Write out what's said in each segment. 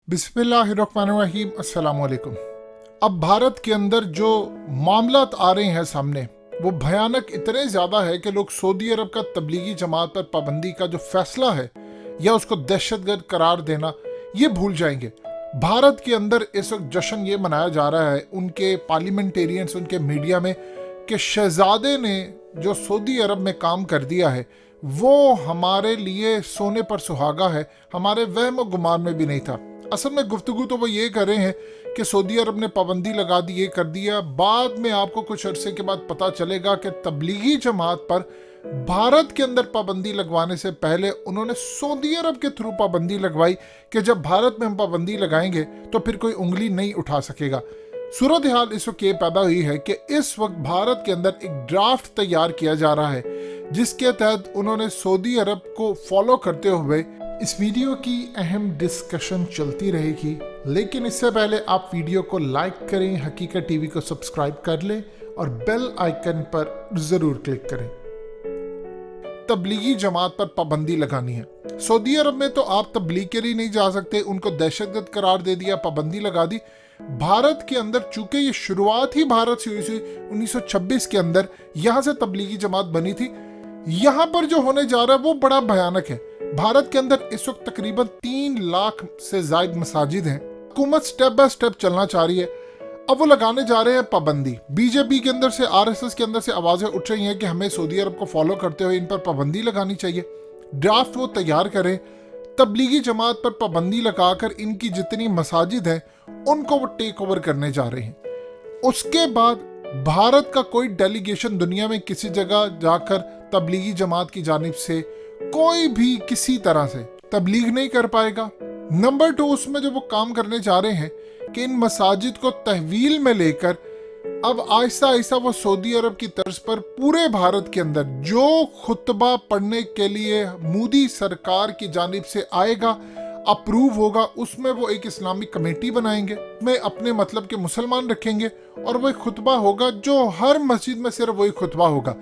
बिस्मिल्लाहिर्रहमानिर्रहीम, अस्सलाम वालेकुम। अब भारत के अंदर जो मामलात आ रहे हैं सामने, वो भयानक इतने ज़्यादा है कि लोग सऊदी अरब का तबलीगी जमात पर पाबंदी का जो फैसला है या उसको दहशतगर्द करार देना, ये भूल जाएंगे। भारत के अंदर इस वक्त जश्न ये मनाया जा रहा है उनके पार्लियामेंटेरियंस, उनके मीडिया में, कि शहजादे ने जो सऊदी अरब में काम कर दिया है वो हमारे लिए सोने पर सुहागा है, हमारे वहम और गुमान में भी नहीं था। असल में गुफ्तगू तो वो ये कर रहे हैं कि सऊदी अरब ने पाबंदी लगा दी, ये कर दिया। बाद में आपको कुछ अरसे के बाद पता चलेगा कि तबलीगी जमात पर भारत के अंदर पाबंदी लगवाने से पहले उन्होंने सऊदी अरब के थ्रू पाबंदी लगवाई कि जब भारत में हम पाबंदी लगाएंगे तो फिर कोई उंगली नहीं उठा सकेगा। सूरत हाल इस वक्त ये पैदा हुई है कि इस वक्त भारत के अंदर एक ड्राफ्ट तैयार किया जा रहा है जिसके तहत उन्होंने सऊदी अरब को फॉलो करते हुए इस वीडियो की अहम डिस्कशन चलती रहेगी। लेकिन इससे पहले आप वीडियो को लाइक करें, हकीकत टीवी को सब्सक्राइब कर लें और बेल आइकन पर जरूर क्लिक करें। तबलीगी जमात पर पाबंदी लगानी है। सऊदी अरब में तो आप तबलीग के लिए नहीं जा सकते, उनको दहशतगर्द करार दे दिया, पाबंदी लगा दी। भारत के अंदर चूंकि ये शुरुआत ही भारत से हुई थी 1926 के अंदर, यहाँ से तबलीगी जमात बनी थी। यहाँ पर जो होने जा रहा है वो बड़ा भयानक है। भारत के अंदर इस वक्त तकरीबन 3 लाख से ज्यादा मसाजिद हैं। हुकूमत स्टेप बाय स्टेप चलना चाह रही है। अब वो लगाने जा रहे हैं पाबंदी। बीजेपी के अंदर से, आरएसएस के अंदर से आवाजें उठ रही हैं कि हमें सऊदी अरब को फॉलो करते हुए इन पर पाबंदी लगानी चाहिए। ड्राफ्ट वो तैयार करें, तबलीगी जमात पर पाबंदी लगाकर इनकी जितनी मसाजिद हैं उनको वो टेक ओवर करने जा रहे हैं। उसके बाद भारत का कोई डेलीगेशन दुनिया में किसी जगह जाकर तबलीगी जमात की जानिब से कोई भी किसी तरह से तबलीग नहीं कर पाएगा। नंबर 2, उसमें जो वो काम करने जा रहे हैं कि इन मसाजिद को तहवील में लेकर अब आहिस्ता आहिस्ता वो सऊदी अरब की तर्ज पर पूरे भारत के अंदर जो खुतबा पढ़ने के लिए मोदी सरकार की जानिब से आएगा, अप्रूव होगा, उसमें वो एक इस्लामिक कमेटी बनाएंगे, में अपने मतलब के मुसलमान रखेंगे और वो खुतबा होगा जो हर मस्जिद में सिर्फ वही खुतबा होगा।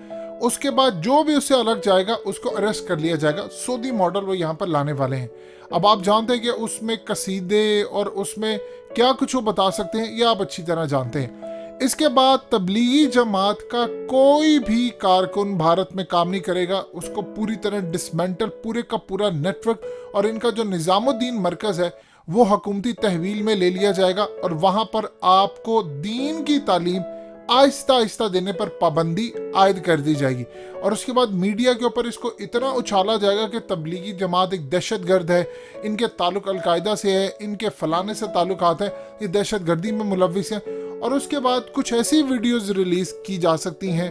उसके बाद जो भी उससे अलग जाएगा उसको अरेस्ट कर लिया जाएगा। सऊदी मॉडल वो यहाँ पर लाने वाले हैं। अब आप जानते हैं कि उसमें कसीदे और उसमें क्या कुछ वो बता सकते हैं, ये आप अच्छी तरह जानते हैं। इसके बाद तबलीगी जमात का कोई भी कारकुन भारत में काम नहीं करेगा, उसको पूरी तरह डिसमेंटल, पूरे का पूरा नेटवर्क और इनका जो निज़ामुद्दीन मरकज़ है वो हुकूमती तहवील में ले लिया जाएगा और वहाँ पर आपको दीन की तालीम आहिस्ता आहिस्ता देने पर पाबंदी आयद कर दी जाएगी। और उसके बाद मीडिया के ऊपर इसको इतना उछाला जाएगा कि तबलीगी जमात एक दहशतगर्द है, इनके ताल्लुक अलकायदा से है, इनके फलाने से ताल्लुकात है, ये दहशतगर्दी में मुलविस हैं। और उसके बाद कुछ ऐसी वीडियोस रिलीज की जा सकती हैं,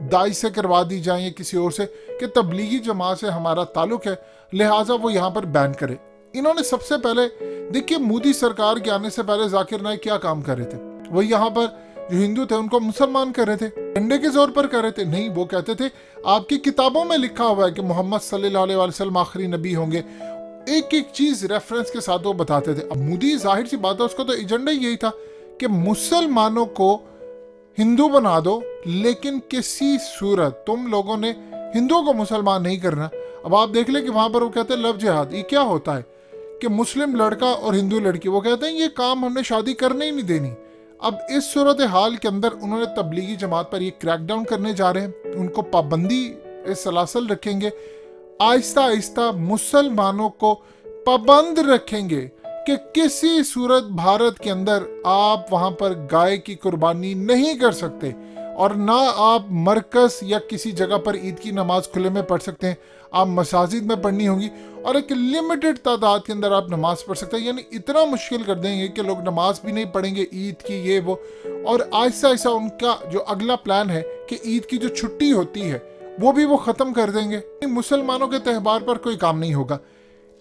दाइश से करवा दी जाए या किसी और से, कि तबलीगी जमात से हमारा ताल्लुक है, लिहाजा वो यहाँ पर बैन करे। इन्होंने सबसे पहले, देखिए, मोदी सरकार के आने से पहले जाकिर नाइक क्या काम कर रहे थे? वो यहाँ पर जो हिंदू थे उनको मुसलमान कर रहे थे, डंडे के जोर पर कर रहे थे? नहीं, वो कहते थे आपकी किताबों में लिखा हुआ है कि मोहम्मद सल्लल्लाहु अलैहि वसल्लम आखिरी नबी होंगे। एक एक चीज रेफरेंस के साथ वो बताते थे। अब मोदी, जाहिर सी बात है, उसका तो एजेंडा यही था कि मुसलमानों को हिंदू बना दो, लेकिन किसी सूरत तुम लोगों ने हिंदुओं को मुसलमान नहीं करना। अब आप देख ले कि वहां पर वो कहते हैं लव जिहाद। ये क्या होता है कि मुस्लिम लड़का और हिंदू लड़की, वो कहते हैं ये काम हमने शादी करने ही नहीं देनी। अब इस सूरत हाल के अंदर उन्होंने तबलीगी जमात पर ये क्रैकडाउन करने जा रहे हैं, उनको पाबंदी इस सलासल रखेंगे, आहिस्ता आहिस्ता मुसलमानों को पाबंद रखेंगे कि किसी सूरत भारत के अंदर आप वहां पर गाय की कुर्बानी नहीं कर सकते और ना आप मरकज या किसी जगह पर ईद की नमाज खुले में पढ़ सकते हैं। आप मसाजिद में पढ़नी होगी और एक लिमिटेड तादाद के अंदर आप नमाज पढ़ सकते हैं। यानी इतना मुश्किल कर देंगे कि लोग नमाज भी नहीं पढ़ेंगे ईद की, ये वो। और आहिस्ता आहिस्ता उनका जो अगला प्लान है कि ईद की जो छुट्टी होती है वो भी वो ख़त्म कर देंगे। मुसलमानों के त्यौहार पर कोई काम नहीं होगा।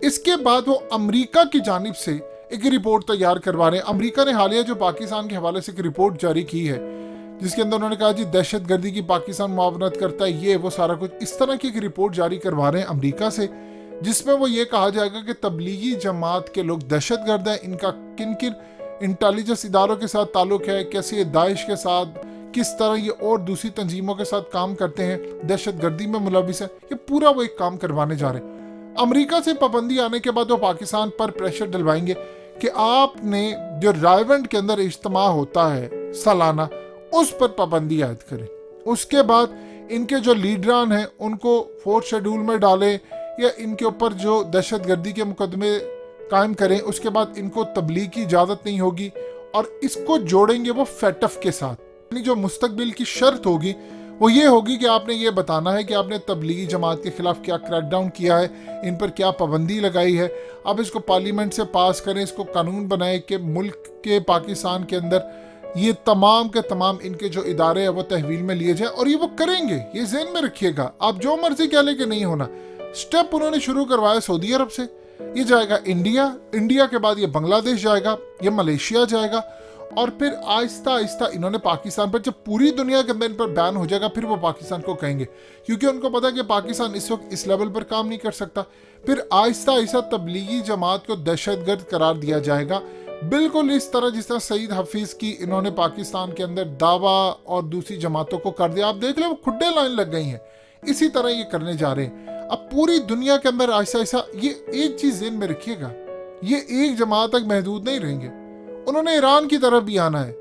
इसके बाद वो अमेरिका की जानिब से एक रिपोर्ट तैयार करवा रहे हैं। अमेरिका ने हालिया जो पाकिस्तान के हवाले से एक रिपोर्ट जारी की है जिसके अंदर उन्होंने कहा जी दहशतगर्दी की पाकिस्तान मुआवनत करता है, ये वो सारा कुछ, इस तरह की एक रिपोर्ट जारी करवा रहे हैं अमेरिका से, जिसमें वो ये कहा जाएगा कि तबलीगी जमात के लोग दहशतगर्द हैं, इनका किन किन इंटेलिजेंस इदारों के साथ ताल्लुक है, कैसे ये दाइश के साथ, किस तरह ये और दूसरी तंजीमों के साथ काम करते हैं, दहशतगर्दी में मुलविस है, ये पूरा वो एक काम करवाने जा रहे हैं। अमेरिका से पाबंदी आने के बाद वो पाकिस्तान पर प्रेशर डलवाएंगे کہ آپ نے جو رائیونٹ کے اندر اجتماع ہوتا ہے سالانہ اس پر پابندی عائد کریں. اس کے بعد ان کے جو لیڈران ہیں ان کو 4 شیڈول میں ڈالیں یا ان کے اوپر جو دہشت گردی کے مقدمے قائم کریں. اس کے بعد ان کو تبلیغ کی اجازت نہیں ہوگی اور اس کو جوڑیں گے وہ فیٹف کے ساتھ. یعنی جو مستقبل کی شرط ہوگی وہ یہ ہوگی کہ آپ نے یہ بتانا ہے کہ آپ نے تبلیغی جماعت کے خلاف کیا کریک ڈاؤن کیا ہے, ان پر کیا پابندی لگائی ہے. آپ اس کو پارلیمنٹ سے پاس کریں, اس کو قانون بنائیں کہ ملک کے پاکستان کے اندر یہ تمام کے تمام ان کے جو ادارے ہیں وہ تحویل میں لیے جائیں, اور یہ وہ کریں گے. یہ ذہن میں رکھیے گا, آپ جو مرضی کہہ لیں کہ نہیں ہونا. سٹیپ انہوں نے شروع کروایا سعودی عرب سے, یہ جائے گا انڈیا کے بعد یہ بنگلہ دیش جائے گا, یہ ملیشیا جائے گا, اور پھر آہستہ آہستہ انہوں نے پاکستان پر, جب پوری دنیا کے اندر ان پر بین ہو جائے گا پھر وہ پاکستان کو کہیں گے, کیونکہ ان کو پتا ہے کہ پاکستان اس وقت اس لیول پر کام نہیں کر سکتا. پھر آہستہ آہستہ تبلیغی جماعت کو دہشت گرد قرار دیا جائے گا, بالکل اس طرح جس طرح سعید حفیظ کی انہوں نے پاکستان کے اندر دعویٰ اور دوسری جماعتوں کو کر دیا. آپ دیکھ لیں وہ کھڈے لائن لگ گئی ہیں, اسی طرح یہ کرنے جا رہے ہیں. اب پوری دنیا کے اندر آہستہ آہستہ یہ ایک چیز ذہن میں رکھیے گا, یہ ایک جماعت تک محدود نہیں رہیں گے. انہوں نے ایران کی طرف بھی آنا ہے,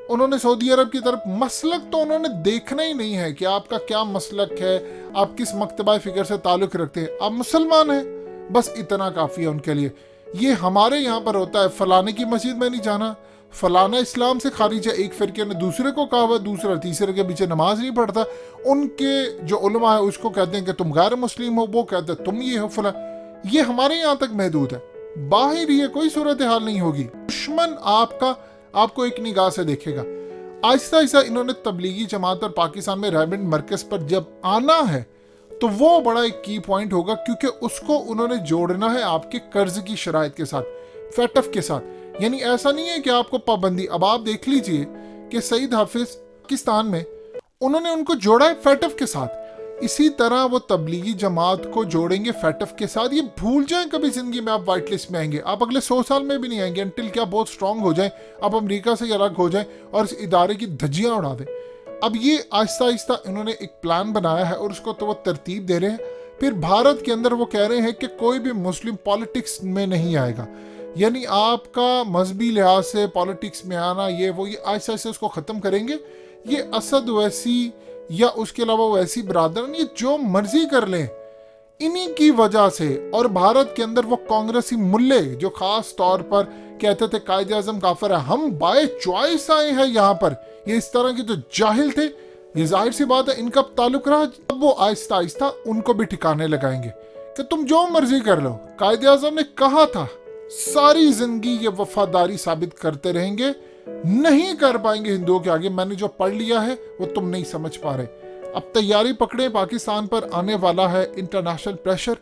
انہوں نے سعودی عرب کی طرف. مسلک تو انہوں نے دیکھنا ہی نہیں ہے کہ آپ کا کیا مسلک ہے, آپ کس مکتبہ فکر سے تعلق رکھتے ہیں, آپ مسلمان ہیں, بس اتنا کافی ہے ان کے لیے. یہ ہمارے یہاں پر ہوتا ہے فلانے کی مسجد میں نہیں جانا, فلانا اسلام سے خارج ہے, ایک فرقے نے دوسرے کو کہا ہوا, دوسرا تیسرے کے پیچھے نماز نہیں پڑھتا. ان کے جو علماء ہیں اس کو کہتے ہیں کہ تم غیر مسلم ہو, وہ کہتے ہیں تم یہ ہو فلاں. یہ ہمارے یہاں تک محدود ہے, باہر یہ کوئی صورتحال نہیں ہوگی. دشمن آپ کو ایک نگاہ سے دیکھے گا. آہستہ آہستہ انہوں نے تبلیغی جماعت اور پاکستان میں ریونٹ مرکز پر جب آنا ہے تو وہ بڑا ایک کی پوائنٹ ہوگا, کیونکہ اس کو انہوں نے جوڑنا ہے آپ کے قرض کی شرائط کے ساتھ, فیٹف کے ساتھ. یعنی ایسا نہیں ہے کہ آپ کو پابندی. اب آپ دیکھ لیجئے کہ سعید حافظ پاکستان میں انہوں نے ان کو جوڑا ہے فیٹف کے ساتھ, اسی طرح وہ تبلیغی جماعت کو جوڑیں گے فیٹف کے ساتھ. یہ بھول جائیں کبھی زندگی میں آپ وائٹ لسٹ میں آئیں گے, آپ اگلے 100 سال میں بھی نہیں آئیں گے انٹل کیا بہت سٹرونگ ہو جائیں, آپ امریکہ سے الگ ہو جائیں اور اس ادارے کی دھجیاں اڑا دیں. اب یہ آہستہ آہستہ انہوں نے ایک پلان بنایا ہے اور اس کو تو وہ ترتیب دے رہے ہیں. پھر بھارت کے اندر وہ کہہ رہے ہیں کہ کوئی بھی مسلم پالیٹکس میں نہیں آئے گا, یعنی آپ کا مذہبی لحاظ سے پالیٹکس میں آنا یہ آہستہ آہستہ اس کو ختم کریں گے. یہ اسد ویسی یا اس کے علاوہ ویسی برادران یہ جو مرضی کر لیں, انہی کی وجہ سے. اور بھارت کے اندر وہ کانگریسی ملے جو خاص طور پر کہتے تھے قائد اعظم کافر ہے, ہم بائی چوائس آئے ہیں یہاں پر, یہ اس طرح کے جو جاہل تھے, یہ ظاہر سی بات ہے ان کا تعلق رہا. اب وہ آہستہ آہستہ ان کو بھی ٹھکانے لگائیں گے کہ تم جو مرضی کر لو. قائد اعظم نے کہا تھا ساری زندگی یہ وفاداری ثابت کرتے رہیں گے, نہیں کر پائیں گے ہندوؤں کے آگے. میں نے جو پڑھ لیا ہے وہ تم نہیں سمجھ پا رہے. اب تیاری پکڑے, پاکستان پر آنے والا ہے انٹرنیشنل پریشر.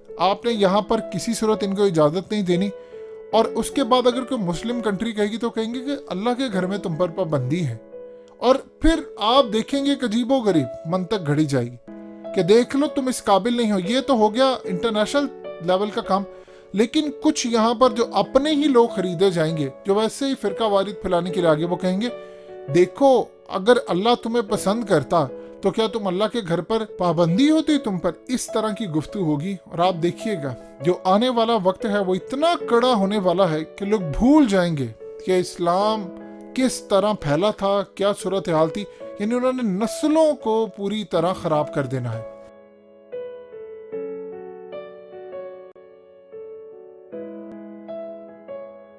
آپ نے یہاں پر کسی صورت ان کو اجازت نہیں دینی, اور اس کے بعد اگر کوئی مسلم کنٹری کہے گی تو کہیں گے کہ اللہ کے گھر میں تم پر پابندی ہے. اور پھر آپ دیکھیں گے عجیب و غریب منطق گھڑی جائے گی کہ دیکھ لو تم اس قابل نہیں ہو. یہ تو ہو گیا انٹرنیشنل لیول کا کام, لیکن کچھ یہاں پر جو اپنے ہی لوگ خریدے جائیں گے جو ویسے ہی فرقہ واریت پھیلانے کے لیے آگے, وہ کہیں گے دیکھو اگر اللہ تمہیں پسند کرتا تو کیا تم اللہ کے گھر پر پابندی ہوتی تم پر. اس طرح کی گفتگو ہوگی. اور آپ دیکھیے گا جو آنے والا وقت ہے وہ اتنا کڑا ہونے والا ہے کہ لوگ بھول جائیں گے کہ اسلام کس طرح پھیلا تھا, کیا صورتحال تھی. یعنی انہوں نے نسلوں کو پوری طرح خراب کر دینا ہے.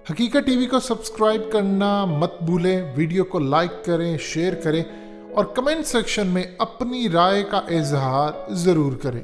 حقیقت ٹی وی کو سبسکرائب کرنا مت بھولیں, ویڈیو کو لائک کریں, شیئر کریں اور کمنٹ سیکشن میں اپنی رائے کا اظہار ضرور کریں.